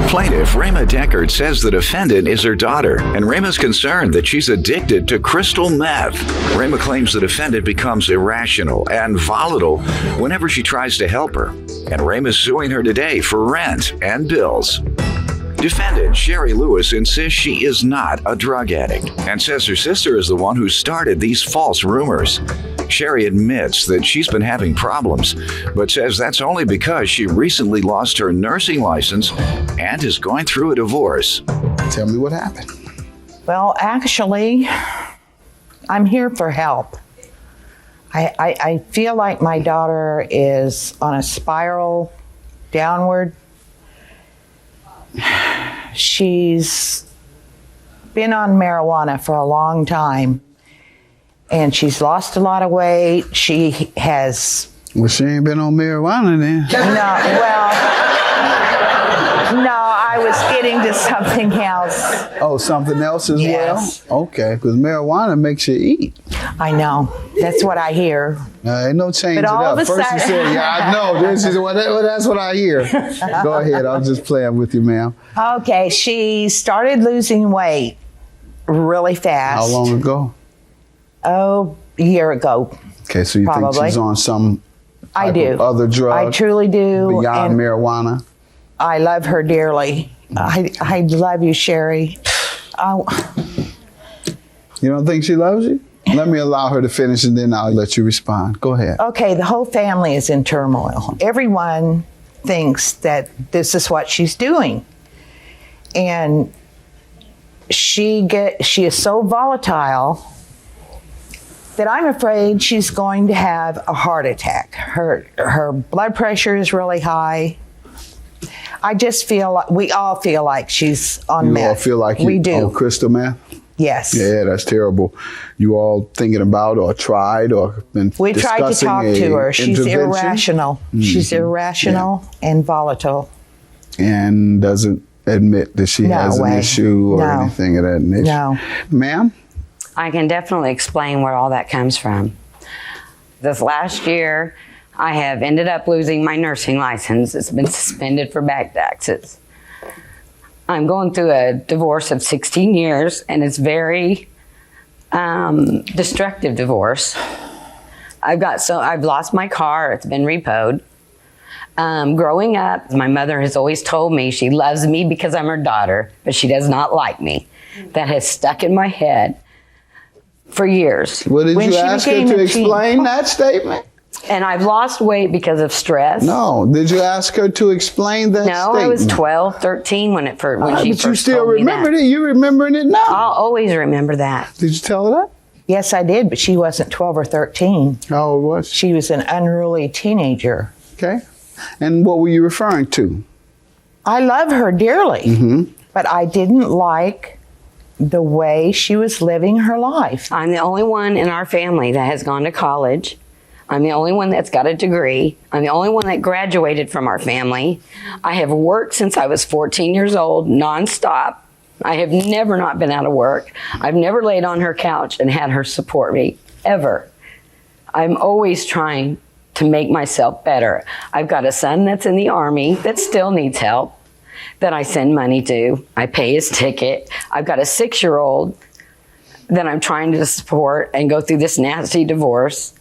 Plaintiff Rhema Deckard says the defendant is her daughter, and Rhema's concerned that she's addicted to crystal meth. Rhema claims the defendant becomes irrational and volatile whenever she tries to help her, and Rhema's suing her today for rent and bills. Defendant Sherry Lewis insists she is not a drug addict and says her sister is the one who started these false rumors. Sherry admits that she's been having problems, but says that's only because she recently lost her nursing license and is going through a divorce. Tell me what happened. Well, actually, I'm here for help. I feel like my daughter is on a spiral downward. She's been on marijuana for a long time, and she's lost a lot of weight. She has... Well, she ain't been on marijuana then. No, I was getting to something else. Oh, something else as Yes. well? Okay, because marijuana makes you eat. I know. That's what I hear. Ain't no changing But all up. of a First you sudden- said, yeah, I know. This is what, that's what I hear. Go ahead. I'm just playing with you, ma'am. Okay, she started losing weight really fast. How long ago? Oh, a year ago. Okay, so you Probably. think she's on some I type do. of other drug? I truly do. Beyond and marijuana? I love her dearly. I love you, Sherry. You don't think she loves you? Let me allow her to finish and then I'll let you respond. Go ahead. Okay, the whole family is in turmoil. Everyone thinks that this is what she's doing. And she is so volatile that I'm afraid she's going to have a heart attack. Her blood pressure is really high. I just feel like we all feel like she's on meth. You all feel like we do. on crystal meth? Yes. Yeah, that's terrible. You all thinking about or tried or been We tried to discussing talk a to her. She's intervention? irrational. Mm-hmm. She's irrational and volatile. And doesn't admit that she has an issue or anything of that nature. No. Ma'am? I can definitely explain where all that comes from. This last year, I have ended up losing my nursing license. It's been suspended for back taxes. I'm going through a divorce of 16 years, and it's very destructive divorce. I've lost my car. It's been repoed. Growing up, my mother has always told me she loves me because I'm her daughter, but she does not like me. That has stuck in my head for years. Well, did you ask her to explain that statement? And I've lost weight because of stress. No. Did you ask her to explain that statement? No, I was 12, 13 when she but first you still told me remembered that. it? You remembering it now? I'll always remember that. Did you tell her that? Yes, I did, but she wasn't 12 or 13. How old was she? She was an unruly teenager. Okay. And what were you referring to? I love her dearly, Mm-hmm. but I didn't like the way she was living her life. I'm the only one in our family that has gone to college. I'm the only one that's got a degree. I'm the only one that graduated from our family. I have worked since I was 14 years old, nonstop. I have never not been out of work. I've never laid on her couch and had her support me, ever. I'm always trying to make myself better. I've got a son that's in the Army that still needs help, that I send money to. I pay his ticket. I've got a 6-year-old that I'm trying to support and go through this nasty divorce.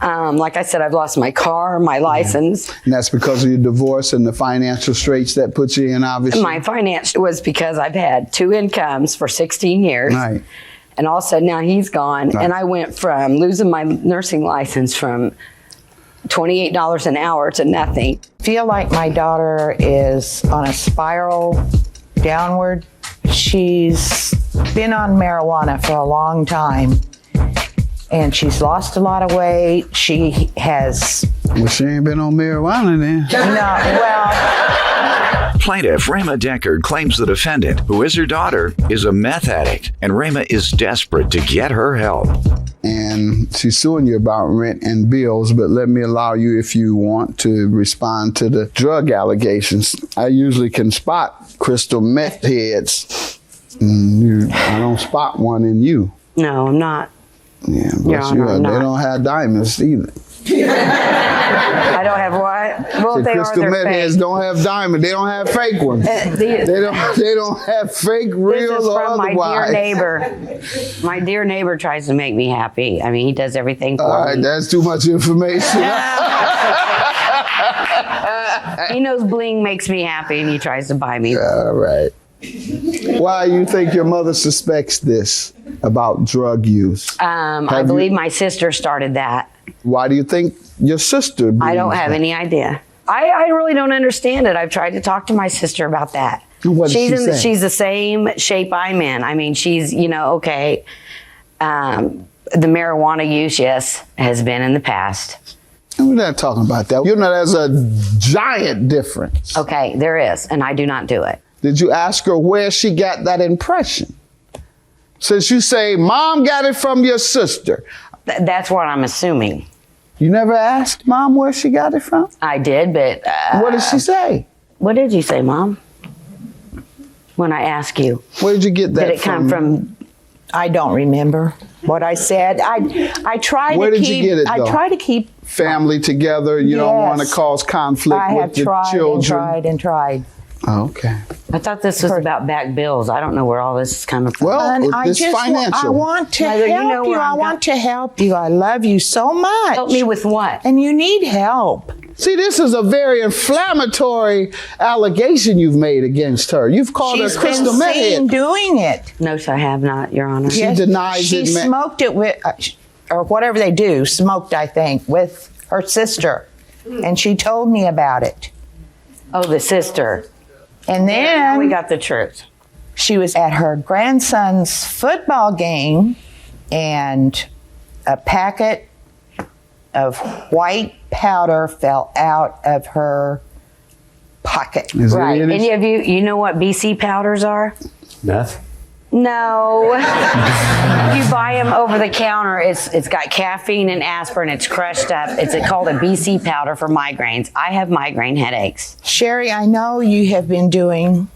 Like I said, I've lost my car, my license. And that's because of your divorce and the financial straits that puts you in, obviously? My finance was because I've had 2 incomes for 16 years. Right. And all of a sudden now he's gone. Right. And I went from losing my nursing license from $28 an hour to nothing. I feel like my daughter is on a spiral downward. She's been on marijuana for a long time, and she's lost a lot of weight. She has... Well, she ain't been on marijuana then. No, well... Plaintiff Rhema Deckard claims the defendant, who is her daughter, is a meth addict, and Rhema is desperate to get her help. And she's suing you about rent and bills, but let me allow you, if you want, to respond to the drug allegations. I usually can spot crystal meth heads. I don't spot one in you. No, I'm not. Yeah, Your but Honor, I'm they not. don't have diamonds either. I don't have what? Well, if they are, crystal they're meth heads fake. don't have diamond. They don't have fake ones. They don't have fake, real, This is or from my otherwise. dear neighbor. My dear neighbor tries to make me happy. I mean, he does everything for All right, me. that's too much information. He knows bling makes me happy, and he tries to buy me. All right. Why you think your mother suspects this about drug use? I Have believe you- my sister started that. Why do you think your sister? I don't believes have that? any idea. I really don't understand it. I've tried to talk to my sister about that. What did she say? She's the same shape I'm in. I mean, she's, okay. The marijuana use, yes, has been in the past. We're not talking about that. You know, there's a giant difference. Okay, there is, and I do not do it. Did you ask her where she got that impression? Since you say, Mom got it from your sister. That's what I'm assuming. You never asked Mom where she got it from? I did, but What did she say? what did you say, Mom? When I ask you, Where did you get that did it come from? I don't remember what I said. I try Where to did keep. you get it, I though? try to keep. Family together? You don't want to Yes. cause conflict I have with your tried children? and tried and tried. Oh, okay. I thought this was about back bills. I don't know where all this is coming from. Well, And it's financial. I want to Mother, you help know you. where I I'm want to help you. I love you so much. Help me with what? And you need help. See, this is a very inflammatory allegation you've made against her. You've called She's her been crystal meth seen head. doing it. No, I have not, Your Honor. She denies she it. smoked it with, or whatever they do, smoked, I think, with her sister. And she told me about it. Oh, the sister. And Now then we got the truth. she was at her grandson's football game, and a packet of white powder fell out of her pocket. Is there Right. any- Any of you know what BC powders are? Meth? No. You buy them over the counter. It's got caffeine and aspirin. It's crushed up. It's called a BC powder for migraines. I have migraine headaches. Sherry, I know you have been doing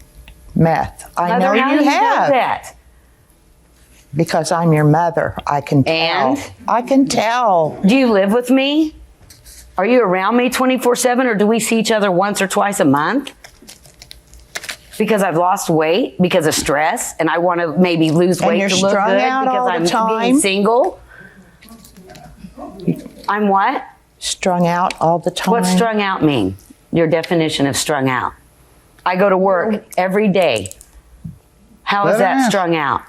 meth. I know Mother, how you do have. know that? Because I'm your mother. I can tell. And? I can tell. Do you live with me? Are you around me 24/7, or do we see each other once or twice a month? Because I've lost weight because of stress, and I want to maybe lose And weight you're to look strung good out because all the I'm time? being single. I'm what? Strung out all the time. What's strung out mean? Your definition of strung out. I go to work every day. How is Let her that answer. strung out?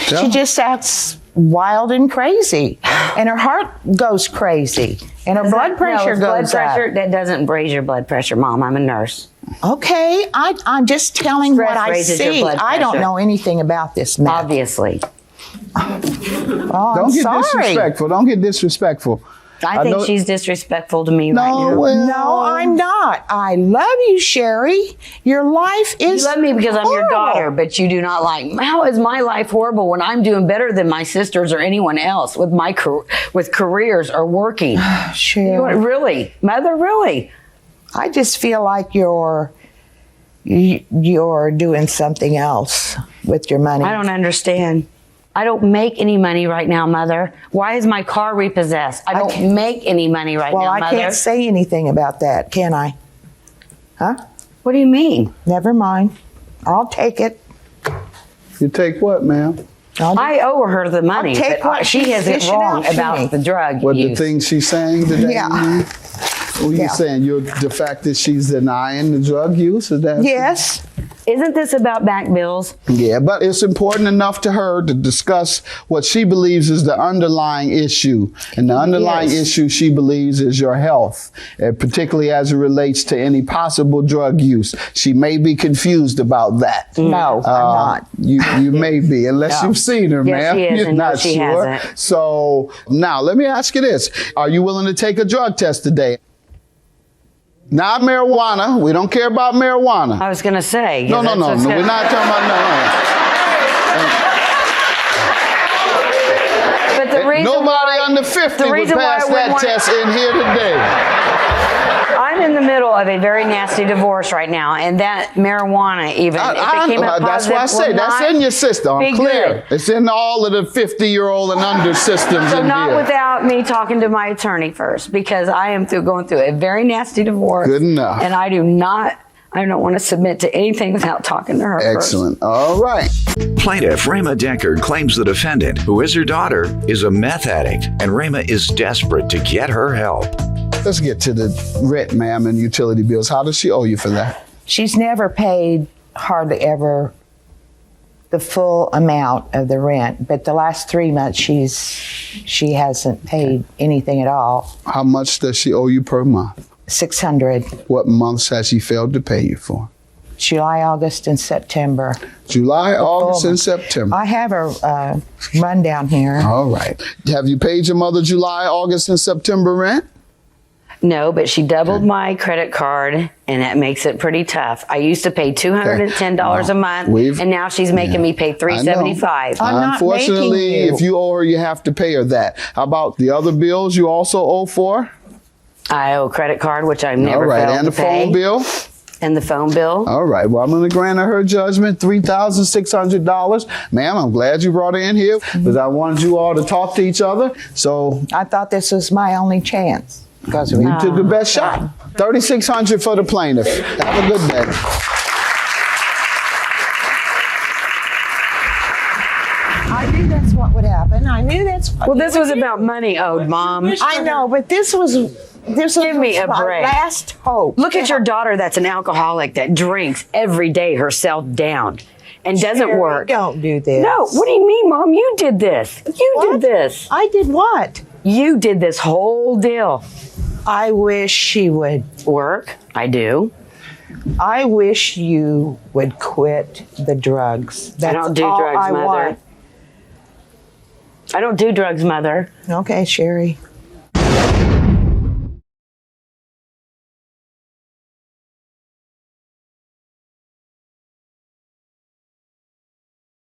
She just acts wild and crazy, and her heart goes crazy, and her blood pressure it's goes blood pressure. up. That doesn't raise your blood pressure, Mom. I'm a nurse. Okay, I'm just telling Stress what I raises your see. blood I don't pressure. know anything about this meth. Obviously. Oh, Don't I'm get sorry. disrespectful. Don't get disrespectful. I think know- she's disrespectful to me right No, now. well, No, I'm not. I love you, Sherry. Your life is. You love me because I'm your horrible. daughter, but you do not like. How is my life horrible when I'm doing better than my sisters or anyone else with my with careers or working? Sherry. Really, Mother, really? I just feel like you're doing something else with your money. I don't understand. I don't make any money right now, Mother. Why is my car repossessed? I don't make any money right Well, now, I Mother. can't say anything about that, can I? Huh? What do you mean? Never mind. I'll take it. You take what, ma'am? I owe her the money, I'll take but what she she's has it dishing wrong out to about me. the drug What use. the things she's saying today? Yeah. you mean? What are you Yeah. saying? The fact that she's denying the drug use? Is that? Yes. Isn't this about back bills? Yeah, but it's important enough to her to discuss what she believes is the underlying issue. And the underlying Yes. issue she believes is your health, particularly as it relates to any possible drug use. She may be confused about that. No, I'm not. You may be, unless No. you've seen her, Yes, ma'am. she is, You're and no, not she sure. hasn't. So now let me ask you this. Are you willing to take a drug test today? Not marijuana. We don't care about marijuana. I was going to say. No. We're not talking about no. But the reason Nobody under 50 the would reason why pass I wouldn't that want- test in here today. I'm in the middle of a very nasty divorce right now, and that marijuana, even if it came up that's positive, why I say that's in your system. I'm be clear. good. It's in all of the 50-year-old and under systems So in not here. without me talking to my attorney first, because I am going through a very nasty divorce. Good enough. And I don't want to submit to anything without talking to her Excellent. All right. Plaintiff Rema Deckard claims the defendant, who is her daughter, is a meth addict, and Rema is desperate to get her help. Let's get to the rent, ma'am, and utility bills. How does she owe you for that? She's never paid hardly ever the full amount of the rent, but the last 3 months she hasn't paid anything at all. How much does she owe you per month? $600. What months has she failed to pay you for? July, August, and September. July, August, and September. I have a rundown here. All right. Have you paid your mother July, August, and September rent? No, but she doubled my credit card, and that makes it pretty tough. I used to pay $210 a month, and now she's making me pay $375. I'm not Unfortunately, making you. if you owe her, you have to pay her that. How about the other bills you also owe for? I owe credit card, which I've never All right, failed and the to pay. phone bill? And the phone bill. All right. Well, I'm going to grant her judgment, $3,600. Ma'am, I'm glad you brought her in here because I wanted you all to talk to each other. So I thought this was my only chance. Because you took the best shot. $3,600 for the plaintiff. Have a good day. I knew that's what would happen. I knew that's what Well, this was about money owed, Mom. I know, but this was Give me a my break. last hope. Look at your daughter that's an alcoholic that drinks every day herself down and doesn't Sherry, work. Don't do this. No, what do you mean, Mom? You did this. You What? did this. I did what? You did this whole deal. I wish she would. Work? I do. I wish you would quit the drugs. That's don't do all drugs, I Mother. want. I don't do drugs, Mother. Okay, Sherry.